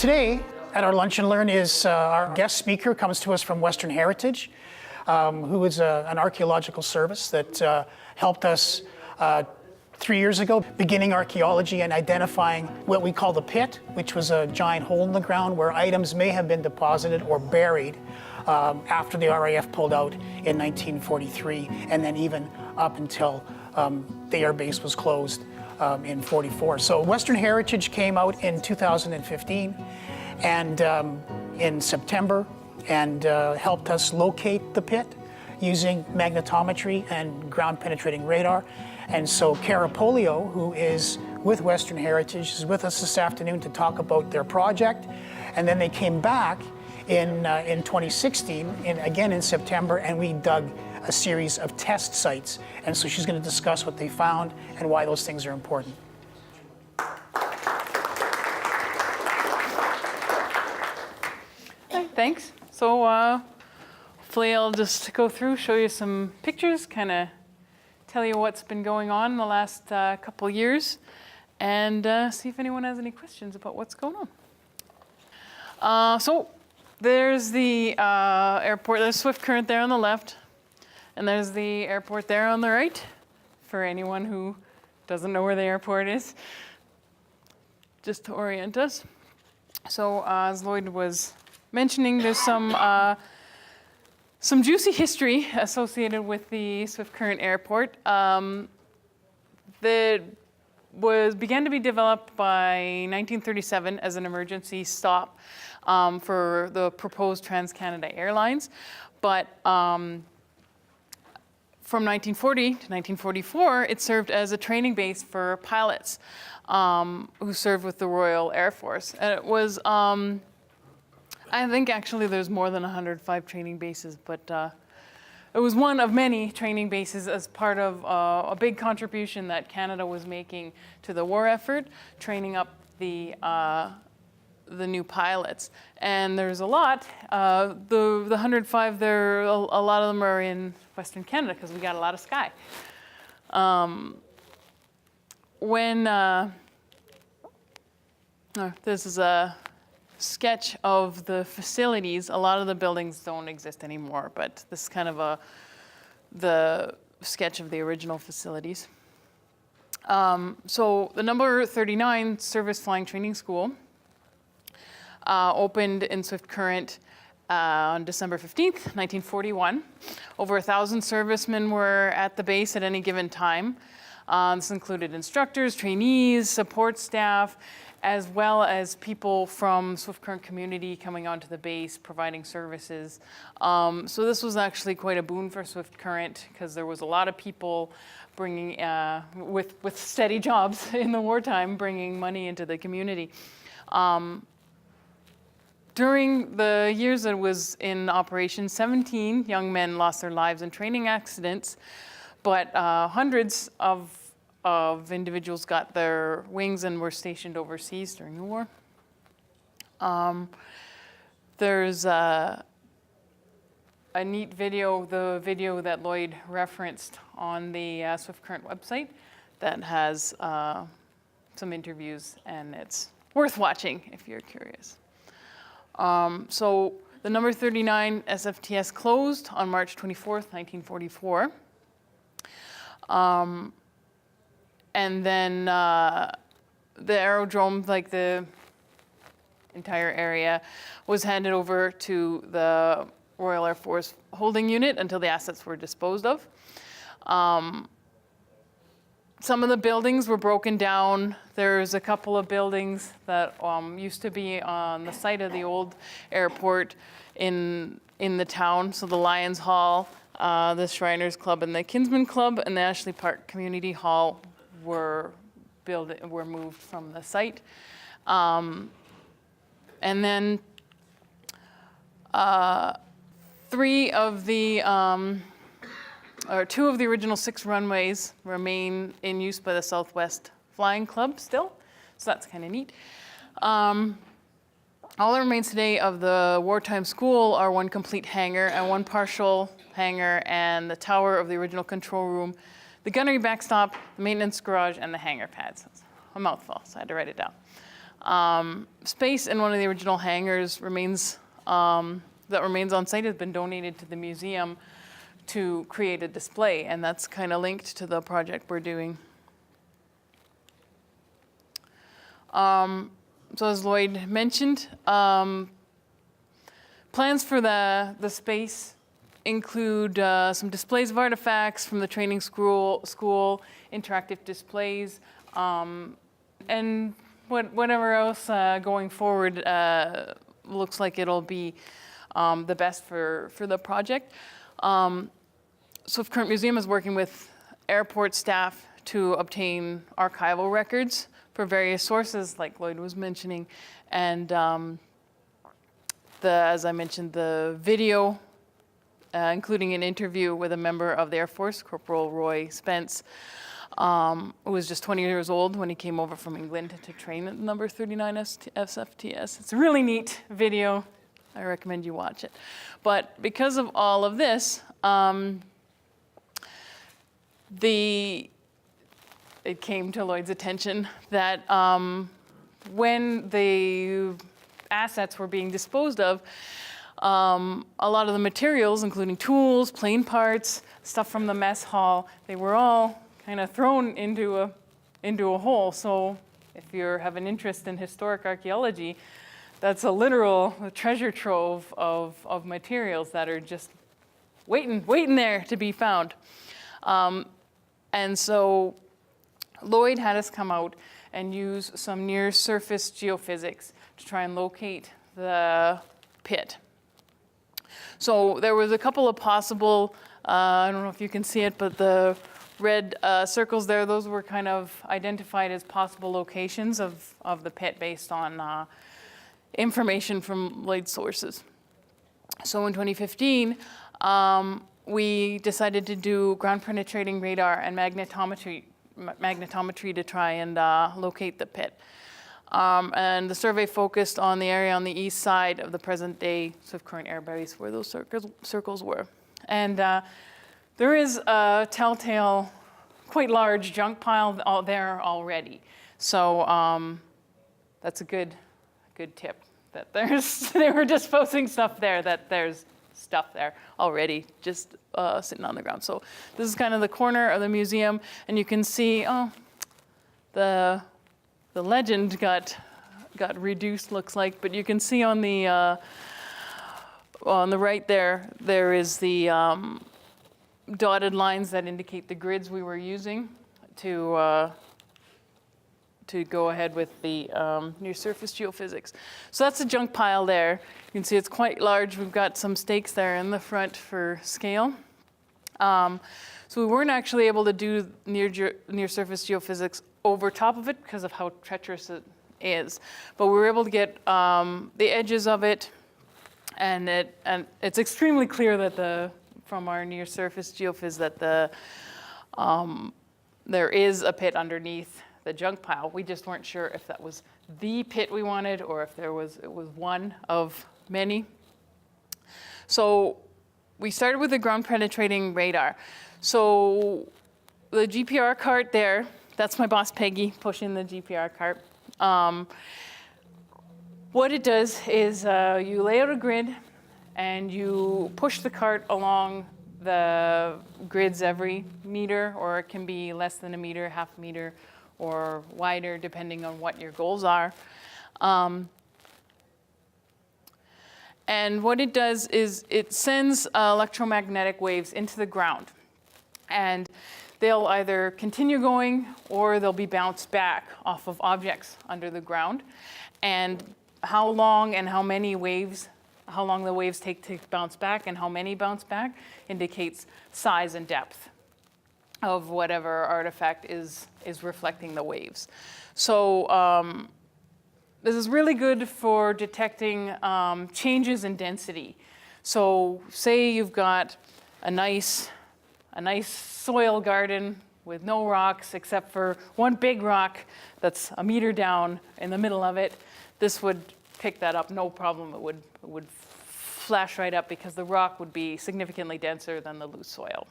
Today at our Lunch and Learn is our guest speaker comes to us from Western Heritage, who is an archaeological service that helped us 3 years ago, beginning archaeology and identifying what we call the pit, which was a giant hole in the ground where items may have been deposited or buried after the RAF pulled out in 1943, and then even up until the air base was closed in 44. So Western Heritage came out in 2015 and in September and helped us locate the pit using magnetometry and ground penetrating radar. And so Cara Pollio, who is with Western Heritage, is with us this afternoon to talk about their project. And then they came back in 2016, again in September, and we dug a series of test sites. And so she's going to discuss what they found and why those things are important. Hey, thanks. So hopefully I'll just go through, show you some pictures, kind of tell you what's been going on in the last couple years, and see if anyone has any questions about what's going on. So there's the airport. There's Swift Current there on the left, and there's the airport there on the right, for anyone who doesn't know where the airport is, just to orient us. So as Lloyd was mentioning, there's some juicy history associated with the Swift Current Airport that began to be developed by 1937 as an emergency stop for the proposed Trans-Canada Airlines. But from 1940 to 1944, it served as a training base for pilots who served with the Royal Air Force. And it was, I think actually there's more than 105 training bases, but it was one of many training bases as part of a big contribution that Canada was making to the war effort, training up the new pilots. And there's a lot. The 105, a lot of them are in Western Canada because we got a lot of sky. This is a sketch of the facilities. A lot of the buildings don't exist anymore, but this is kind of the sketch of the original facilities. So the number 39 Service Flying Training School opened in Swift Current on December 15th, 1941. Over 1,000 servicemen were at the base at any given time. This included instructors, trainees, support staff, as well as people from Swift Current community coming onto the base, providing services. So this was actually quite a boon for Swift Current because there was a lot of people bringing, with steady jobs in the wartime, bringing money into the community. During the years that it was in operation, 17 young men lost their lives in training accidents, but hundreds of individuals got their wings and were stationed overseas during the war. There's a neat video, the video that Lloyd referenced on the Swift Current website that has some interviews, and it's worth watching if you're curious. So the number 39 SFTS closed on March 24th, 1944. And then the aerodrome, like the entire area, was handed over to the Royal Air Force holding unit until the assets were disposed of. Some of the buildings were broken down. There's a couple of buildings that used to be on the site of the old airport in the town. So the Lions Hall, the Shriners Club, and the Kinsman Club, and the Ashley Park Community Hall were moved from the site. And then two of the original 6 runways remain in use by the Southwest Flying Club still, so that's kind of neat. All that remains today of the wartime school are one complete hangar and one partial hangar and the tower of the original control room, the gunnery backstop, the maintenance garage, and the hangar pads. A mouthful, so I had to write it down. Space in one of the original hangars remains on site has been donated to the museum to create a display, and that's kind of linked to the project we're doing. So as Lloyd mentioned, plans for the space include some displays of artifacts from the training school, interactive displays, and whatever else going forward looks like it'll be the best for the project. So the current museum is working with airport staff to obtain archival records for various sources, like Lloyd was mentioning, and as I mentioned, the video, including an interview with a member of the Air Force, Corporal Roy Spence, who was just 20 years old when he came over from England to train at number 39 SFTS. It's a really neat video. I recommend you watch it. But because of all of this, it came to Lloyd's attention that when the assets were being disposed of, a lot of the materials, including tools, plane parts, stuff from the mess hall, they were all kind of thrown into a hole. So if you have an interest in historic archaeology, that's a literal treasure trove of materials that are just waiting there to be found. And so Lloyd had us come out and use some near-surface geophysics to try and locate the pit. So there was a couple of possible, I don't know if you can see it, but the red circles there, those were kind of identified as possible locations of the pit based on information from Lloyd sources. So in 2015, we decided to do ground penetrating radar and magnetometry to try and locate the pit. And the survey focused on the area on the east side of the present day sort of current air base where those circles were. And there is a telltale, quite large junk pile out there already. So that's a good tip that they were disposing stuff there, that there's stuff there already just sitting on the ground. So this is kind of the corner of the museum, and you can see the legend got reduced, looks like, but you can see on the right there is the dotted lines that indicate the grids we were using to go ahead with the near-surface geophysics. So that's a junk pile there. You can see it's quite large. We've got some stakes there in the front for scale. So we weren't actually able to do near-surface geophysics over top of it because of how treacherous it is. But we were able to get the edges of it, and it's extremely clear that from our near-surface geophys that there is a pit underneath the junk pile. We just weren't sure if that was the pit we wanted or if it was one of many. So we started with the ground penetrating radar. So the GPR cart there, that's my boss Peggy pushing the GPR cart. What it does is you lay out a grid and you push the cart along the grids every meter, or it can be less than a meter, half a meter, or wider, depending on what your goals are. And what it does is it sends electromagnetic waves into the ground. And they'll either continue going or they'll be bounced back off of objects under the ground. And how long and how many waves, how long the waves take to bounce back and how many bounce back indicates size and depth of whatever artifact is reflecting the waves. So this is really good for detecting changes in density. So say you've got a nice soil garden with no rocks except for one big rock that's a meter down in the middle of it. This would pick that up, no problem. It would flash right up because the rock would be significantly denser than the loose soil.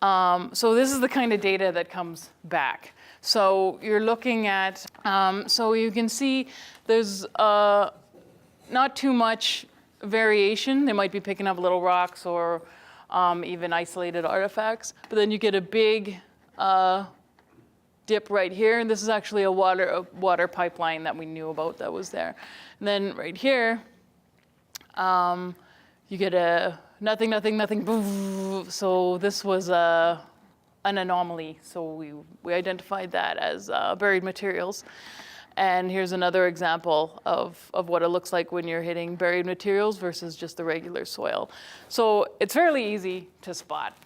So this is the kind of data that comes back. So you're looking at, so you can see there's not too much variation. They might be picking up little rocks or even isolated artifacts, but then you get a big dip right here, and this is actually a water pipeline that we knew about that was there. And then right here, you get a nothing, nothing, nothing, boom. So this was an anomaly. So we identified that as buried materials. And here's another example of what it looks like when you're hitting buried materials versus just the regular soil. So it's fairly easy to spot.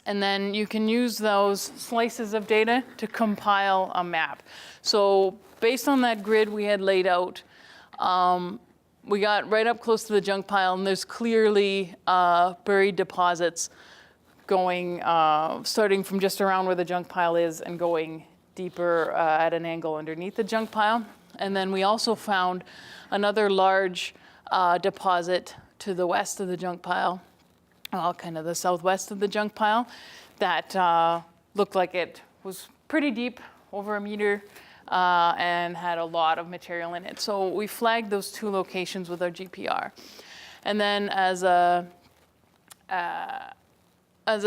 And then you can use those slices of data to compile a map. So based on that grid we had laid out, we got right up close to the junk pile, and there's clearly buried deposits going, starting from just around where the junk pile is and going deeper at an angle underneath the junk pile. And then we also found another large deposit to the west of the junk pile, well, kind of the southwest of the junk pile, that looked like it was pretty deep, over a meter, and had a lot of material in it. So we flagged those two locations with our GPR. And then as a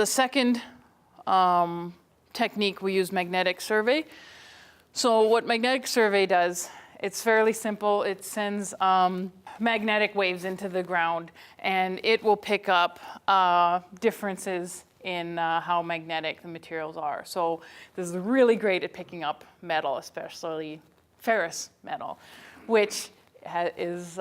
second technique, we use magnetic survey. So what magnetic survey does, it's fairly simple. It sends magnetic waves into the ground, and it will pick up differences in how magnetic the materials are. So this is really great at picking up metal, especially ferrous metal, which is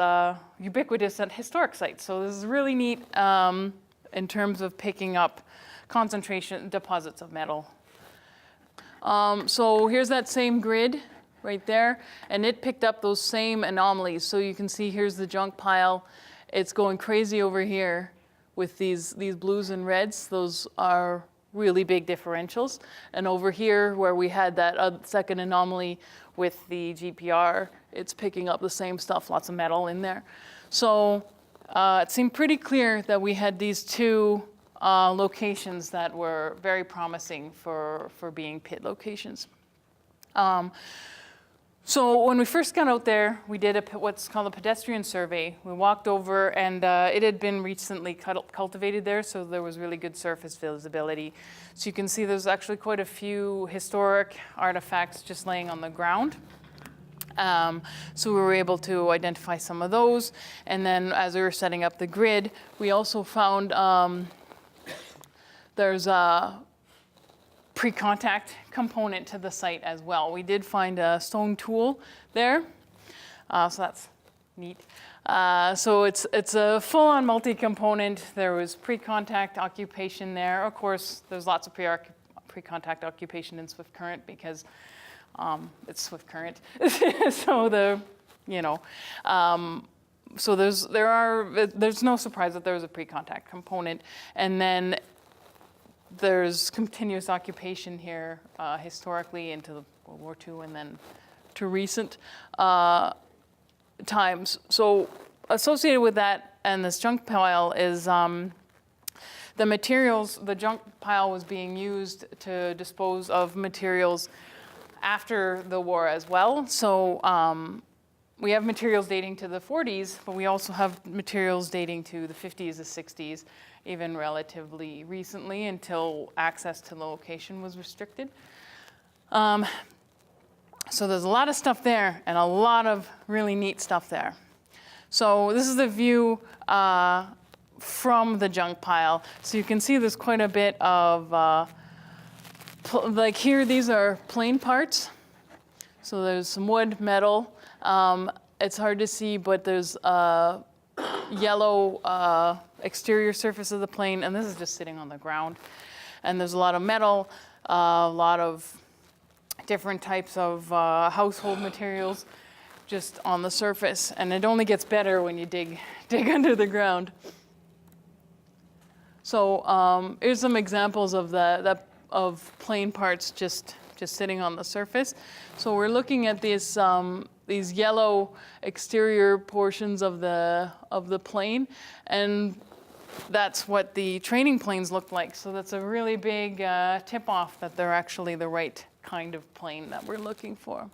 ubiquitous at historic sites. So this is really neat in terms of picking up concentration deposits of metal. So here's that same grid right there, and it picked up those same anomalies. So you can see here's the junk pile. It's going crazy over here with these blues and reds. Those are really big differentials. And over here where we had that second anomaly with the GPR, it's picking up the same stuff, lots of metal in there. So it seemed pretty clear that we had these two locations that were very promising for being pit locations. So when we first got out there, we did what's called a pedestrian survey. We walked over, and it had been recently cultivated there, so there was really good surface visibility. So you can see there's actually quite a few historic artifacts just laying on the ground. So we were able to identify some of those. And then as we were setting up the grid, we also found there's a pre-contact component to the site as well. We did find a stone tool there, so that's neat. So it's a full-on multi-component. There was pre-contact occupation there. Of course, there's lots of pre-contact occupation in swift current because it's swift current. So so there's no surprise that there was a pre-contact component, and then there's continuous occupation here historically into the World War II and then to recent times. So associated with that and this junk pile is the materials. The junk pile was being used to dispose of materials after the war as well. So we have materials dating to the 40s, but we also have materials dating to the 50s, the 60s, even relatively recently until access to the location was restricted. So there's a lot of stuff there and a lot of really neat stuff there. So this is the view from the junk pile. So you can see there's quite a bit of, like here, these are plain parts. So there's some wood, metal. It's hard to see, but there's yellow exterior surface of the plane, and this is just sitting on the ground. And there's a lot of metal, a lot of different types of household materials just on the surface. And it only gets better when you dig under the ground. So here's some examples of of plane parts just sitting on the surface. So we're looking at these yellow exterior portions of the plane, and that's what the training planes looked like. So that's a really big tip-off that they're actually the right kind of plane that we're looking for.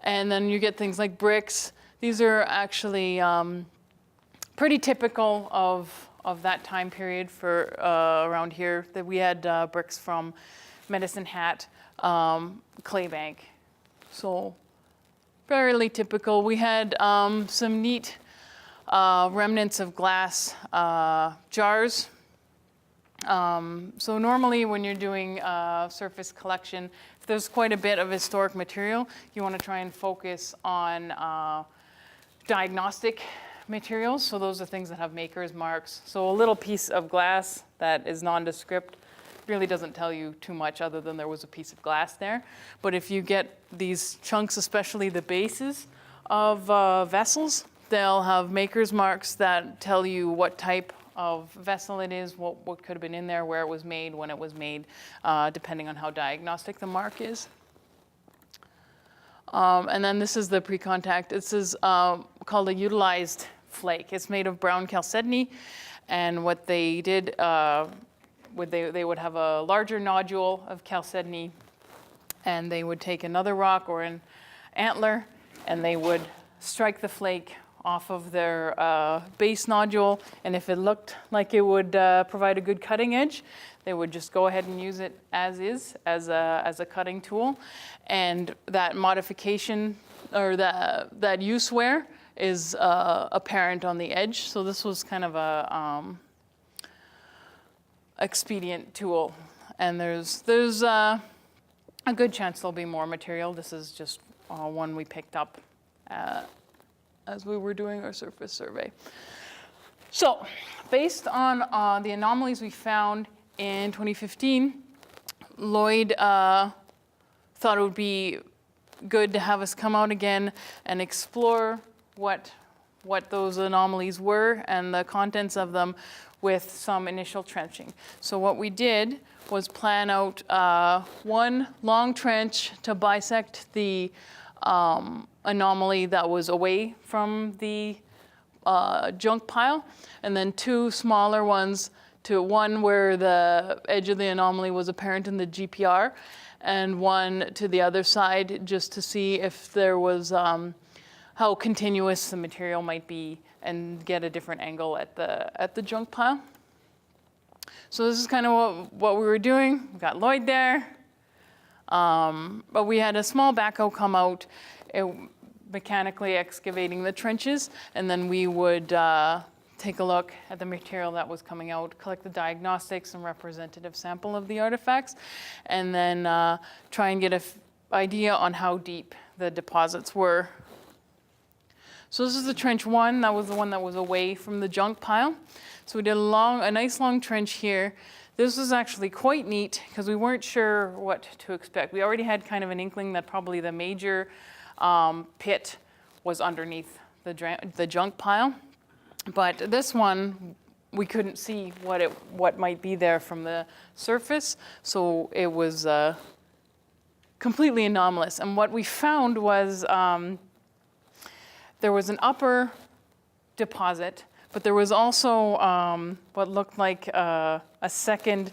And then you get things like bricks. These are actually pretty typical of that time period for around here. That we had bricks from Medicine Hat, clay bank. So fairly typical. We had some neat remnants of glass jars. So normally when you're doing surface collection, if there's quite a bit of historic material, you want to try and focus on diagnostic materials. So those are things that have maker's marks. So a little piece of glass that is nondescript really doesn't tell you too much other than there was a piece of glass there. But if you get these chunks, especially the bases of vessels, they'll have maker's marks that tell you what type of vessel it is, what could have been in there, where it was made, when it was made, depending on how diagnostic the mark is. And then this is the pre-contact. This is called a utilized flake. It's made of brown chalcedony, and what they did, they would have a larger nodule of chalcedony, and they would take another rock or an antler, and they would strike the flake off of their base nodule, and if it looked like it would provide a good cutting edge, they would just go ahead and use it as is, as a cutting tool. And that modification, or that use wear, is apparent on the edge. So this was kind of a expedient tool. And there's a good chance there'll be more material. This is just one we picked up as we were doing our surface survey. So based on the anomalies we found in 2015, Lloyd thought it would be good to have us come out again and explore what those anomalies were and the contents of them with some initial trenching. So what we did was plan out one long trench to bisect the anomaly that was away from the junk pile, and then two smaller ones, to one where the edge of the anomaly was apparent in the GPR, and one to the other side, just to see if there was how continuous the material might be and get a different angle at the junk pile. So this is kind of what we were doing. We got Lloyd there, but we had a small backhoe come out, mechanically excavating the trenches, and then we would take a look at the material that was coming out, collect the diagnostics and representative sample of the artifacts, and then try and get an idea on how deep the deposits were. So this is the trench one. That was the one that was away from the junk pile. So we did a nice long trench here. This was actually quite neat because we weren't sure what to expect. We already had kind of an inkling that probably the major pit was underneath the junk pile. But this one, we couldn't see what might be there from the surface. So it was completely anomalous. And what we found was there was an upper deposit, but there was also what looked like a second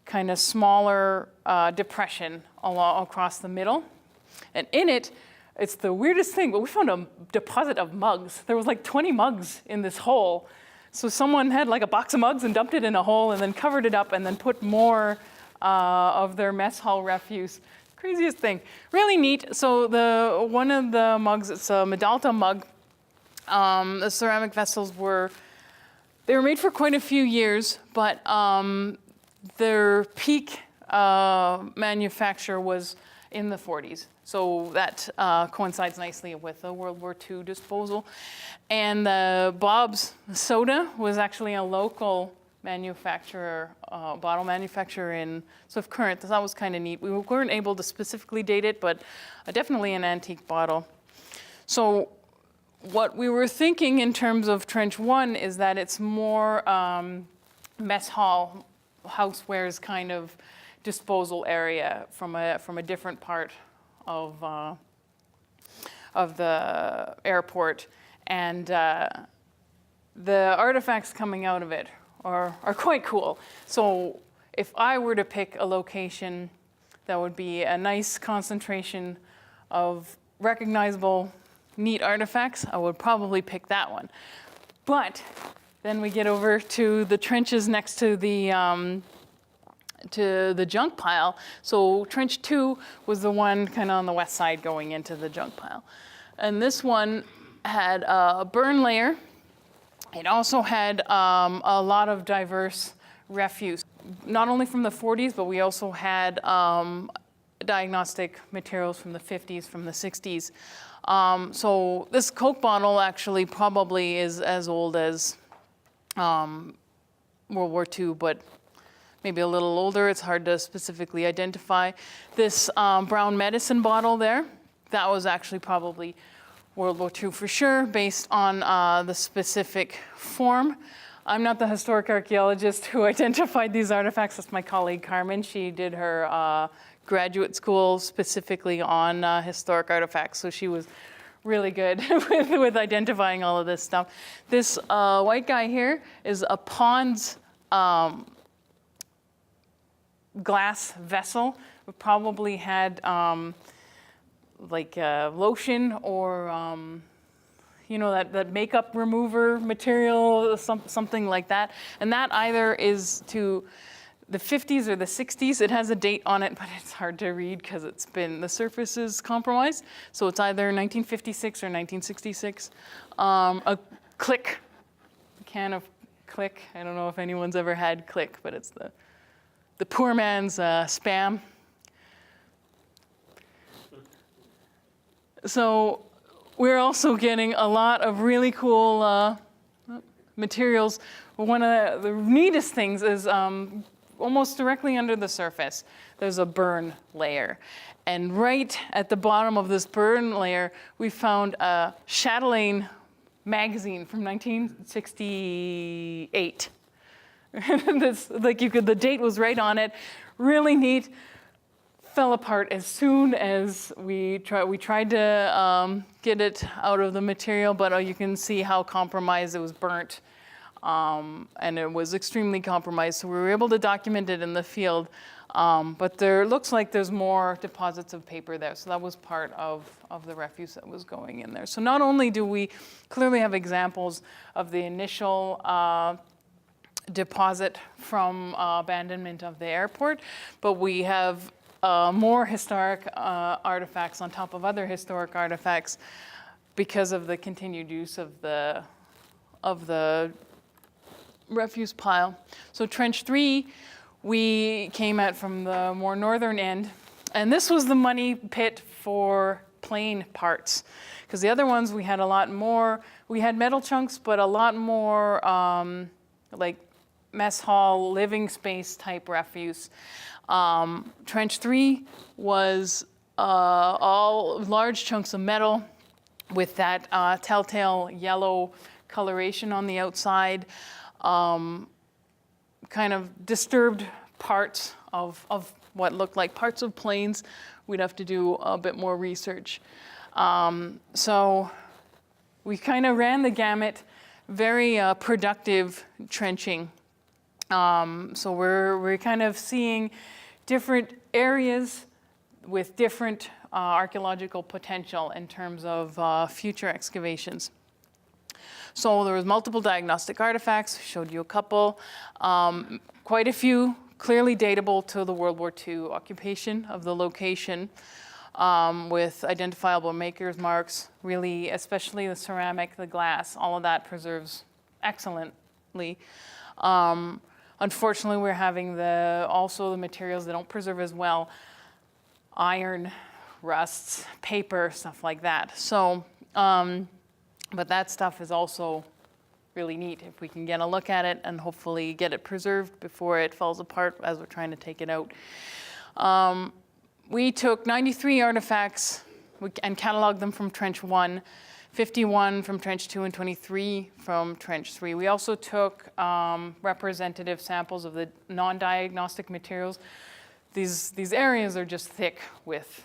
kind of smaller depression across the middle. And in it, it's the weirdest thing, but we found a deposit of mugs. There was like 20 mugs in this hole. So someone had like a box of mugs and dumped it in a hole and then covered it up and then put more of their mess hall refuse. Craziest thing. Really neat. So one of the mugs, it's a Medalta mug. The ceramic vessels were made for quite a few years, but their peak manufacture was in the 40s. So that coincides nicely with the World War II disposal. And Bob's Soda was actually a local manufacturer, bottle manufacturer in Swift Current. That was kind of neat. We weren't able to specifically date it, but definitely an antique bottle. So what we were thinking in terms of Trench 1 is that it's more mess hall, housewares kind of disposal area from a different part of the airport. And the artifacts coming out of it are quite cool. So if I were to pick a location that would be a nice concentration of recognizable, neat artifacts, I would probably pick that one. But then we get over to the trenches next to the junk pile. So trench 2 was the one kind of on the west side going into the junk pile. And this one had a burn layer. It also had a lot of diverse refuse, not only from the 40s, but we also had diagnostic materials from the 50s, from the 60s. So this Coke bottle actually probably is as old as World War II, but maybe a little older. It's hard to specifically identify. This brown medicine bottle there, that was actually probably World War II for sure, based on the specific form. I'm not the historic archaeologist who identified these artifacts. That's my colleague Carmen. She did her graduate school specifically on historic artifacts, so she was really good with identifying all of this stuff. This white guy here is a Pond's glass vessel. It probably had like lotion or you know, that makeup remover material, something like that. And that either is to the 50s or the 60s. It has a date on it, but it's hard to read because the surface is compromised. So it's either 1956 or 1966. A Click, a can of Click. I don't know if anyone's ever had Click, but it's the poor man's Spam. So we're also getting a lot of really cool materials. One of the neatest things is almost directly under the surface, there's a burn layer. And right at the bottom of this burn layer, we found a chatelaine magazine from 1968. The date was right on it, really neat. Fell apart as soon as we tried to get it out of the material, but you can see how compromised it was burnt, and it was extremely compromised. So we were able to document it in the field, but there looks like there's more deposits of paper there. So that was part of the refuse that was going in there. So not only do we clearly have examples of the initial deposit from abandonment of the airport, but we have more historic artifacts on top of other historic artifacts because of the continued use of the refuse pile. So trench 3, we came at from the more northern end, and this was the money pit for plane parts, because the other ones we had a lot more. We had metal chunks, but a lot more like mess hall, living space type refuse. Trench 3 was all large chunks of metal with that telltale yellow coloration on the outside, kind of disturbed parts of what looked like parts of planes. We'd have to do a bit more research. So we kind of ran the gamut, very productive trenching. So we're kind of seeing different areas with different archaeological potential in terms of future excavations. So there was multiple diagnostic artifacts, showed you a couple, quite a few clearly datable to the World War II occupation of the location, with identifiable maker's marks, really, especially the ceramic, the glass, all of that preserves excellently. Unfortunately, we're having also the materials that don't preserve as well, iron, rusts, paper, stuff like that. So, but that stuff is also really neat if we can get a look at it and hopefully get it preserved before it falls apart as we're trying to take it out. We took 93 artifacts and cataloged them from Trench 1, 51 from Trench 2, and 23 from Trench 3. We also took representative samples of the non-diagnostic materials. These areas are just thick with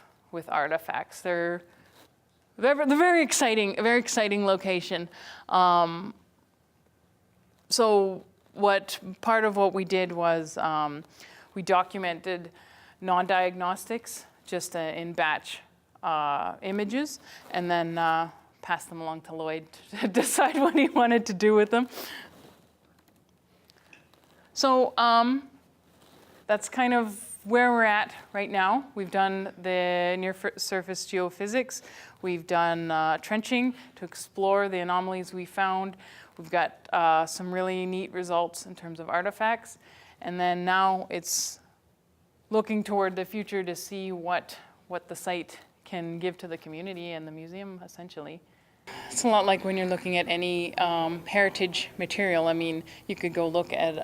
artifacts. They're very exciting, a very exciting location. So part of what we did was we documented non-diagnostics just in batch images, and then passed them along to Lloyd to decide what he wanted to do with them. So that's kind of where we're at right now. We've done the near-surface geophysics. We've done trenching to explore the anomalies we found. We've got some really neat results in terms of artifacts. And then now it's looking toward the future to see what the site can give to the community and the museum, essentially. It's a lot like when you're looking at any heritage material. I mean, you could go look at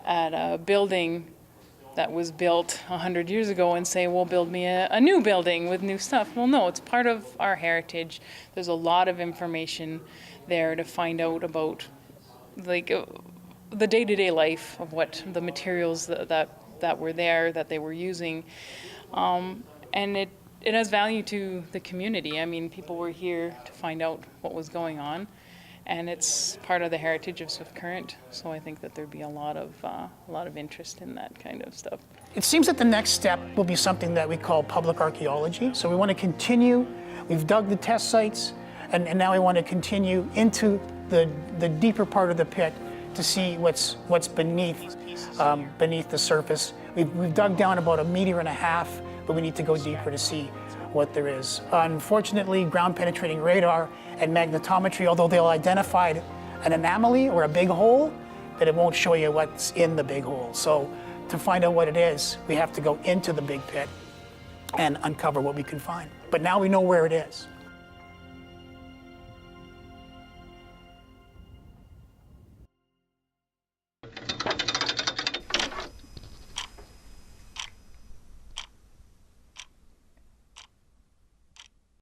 a building that was built 100 years ago and say, well, build me a new building with new stuff. Well, no, it's part of our heritage. There's a lot of information there to find out about like the day-to-day life of what the materials that were there, that they were using. And it has value to the community. I mean, people were here to find out what was going on. And it's part of the heritage of Swift Current, so I think that there'd be a lot of interest in that kind of stuff. It seems that the next step will be something that we call public archaeology. So we want to continue. We've dug the test sites, and now we want to continue into the deeper part of the pit to see what's beneath the surface. We've dug down about 1.5 meters, but we need to go deeper to see what there is. Unfortunately, ground penetrating radar and magnetometry, although they'll identify an anomaly or a big hole, that it won't show you what's in the big hole. So to find out what it is, we have to go into the big pit and uncover what we can find. But now we know where it is.